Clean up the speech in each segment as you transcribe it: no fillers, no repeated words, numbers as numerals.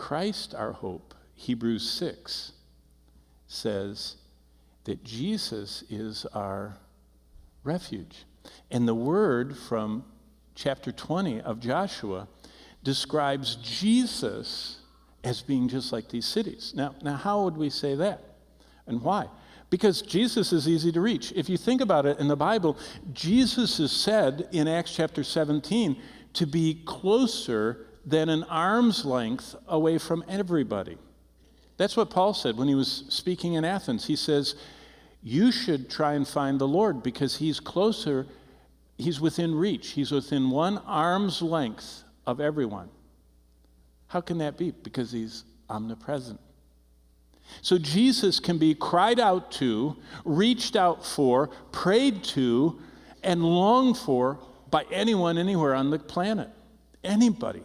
Christ our hope, Hebrews 6 says that Jesus is our refuge. And the word from chapter 20 of Joshua describes Jesus as being just like these cities. Now how would we say that? And why? Because Jesus is easy to reach. If you think about it in the Bible, Jesus is said in Acts chapter 17 to be closer than an arm's length away from everybody. That's what Paul said when he was speaking in Athens. He says, you should try and find the Lord because he's closer, he's within reach. He's within one arm's length of everyone. How can that be? Because he's omnipresent. So Jesus can be cried out to, reached out for, prayed to, and longed for by anyone anywhere on the planet. Anybody,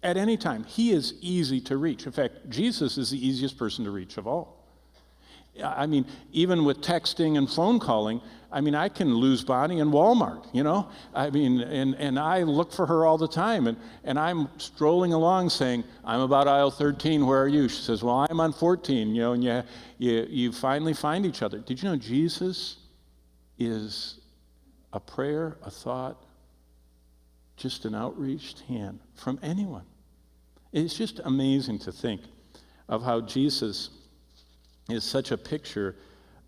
at any time. He is easy to reach. In fact, Jesus is the easiest person to reach of all. I mean, even with texting and phone calling, I can lose Bonnie in Walmart, and I look for her all the time, and I'm strolling along saying, I'm about aisle 13, where are you? She says, well, I'm on 14, and you finally find each other. Did you know Jesus is a prayer, a thought, just an outreached hand from anyone? It's just amazing to think of how Jesus is such a picture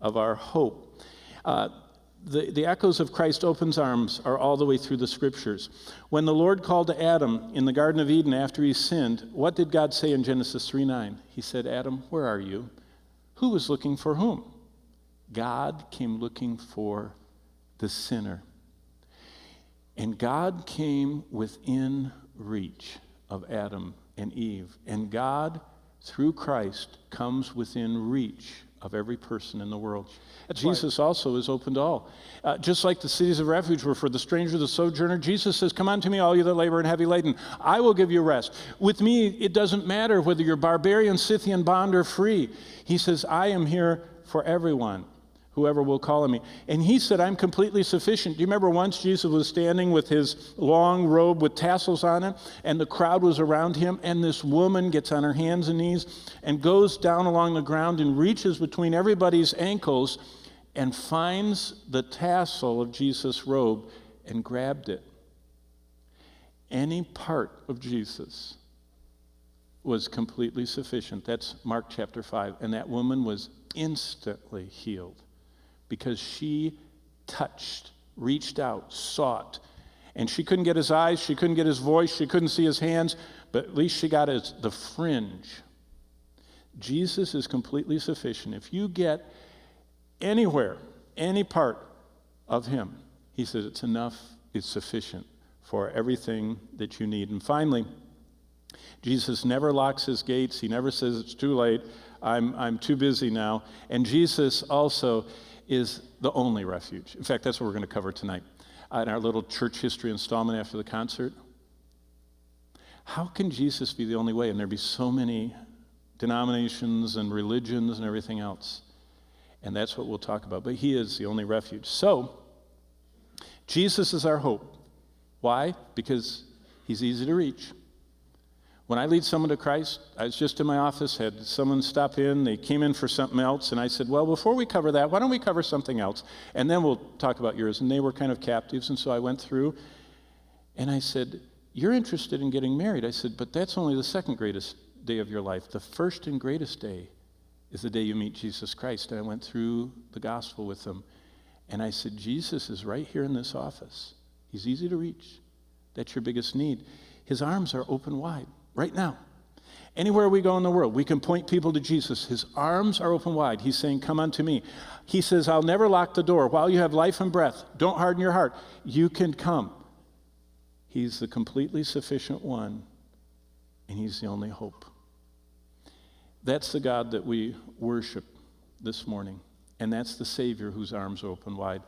of our hope. The echoes of Christ's open arms are all the way through the scriptures. When the Lord called to Adam in the Garden of Eden after he sinned, what did God say in Genesis 3:9? He said, Adam, where are you? Who was looking for whom? God came looking for the sinner. And God came within reach of Adam and Eve. And God, through Christ, comes within reach of every person in the world. Jesus also is open to all. Just like the cities of refuge were for the stranger, the sojourner, Jesus says, come unto me, all you that labor and heavy laden. I will give you rest. With me, it doesn't matter whether you're barbarian, Scythian, bond, or free. He says, I am here for everyone, whoever will call on me. And he said, I'm completely sufficient. Do you remember once Jesus was standing with his long robe with tassels on it, and the crowd was around him, and this woman gets on her hands and knees and goes down along the ground and reaches between everybody's ankles and finds the tassel of Jesus' robe and grabbed it. Any part of Jesus was completely sufficient. That's Mark chapter 5. And that woman was instantly healed, because she touched, reached out, sought. And she couldn't get his eyes, she couldn't get his voice, she couldn't see his hands, but at least she got the fringe. Jesus is completely sufficient. If you get anywhere, any part of him, he says it's enough, it's sufficient for everything that you need. And finally, Jesus never locks his gates. He never says it's too late, I'm too busy now. And Jesus also is the only refuge. In fact, that's what we're going to cover tonight in our little church history installment after the concert. How can Jesus be the only way and there be so many denominations and religions and everything else? And that's what we'll talk about. But he is the only refuge. So, Jesus is our hope. Why? Because he's easy to reach. When I lead someone to Christ, I was just in my office, had someone stop in, they came in for something else, and I said, well, before we cover that, why don't we cover something else? And then we'll talk about yours. And they were kind of captives, and so I went through, and I said, you're interested in getting married. I said, but that's only the second greatest day of your life. The first and greatest day is the day you meet Jesus Christ. And I went through the gospel with them, and I said, Jesus is right here in this office. He's easy to reach. That's your biggest need. His arms are open wide. Right now, anywhere we go in the world, we can point people to Jesus. His arms are open wide. He's saying, come unto me. He says, I'll never lock the door. While you have life and breath, don't harden your heart. You can come. He's the completely sufficient one, and he's the only hope. That's the God that we worship this morning, and that's the Savior whose arms are open wide.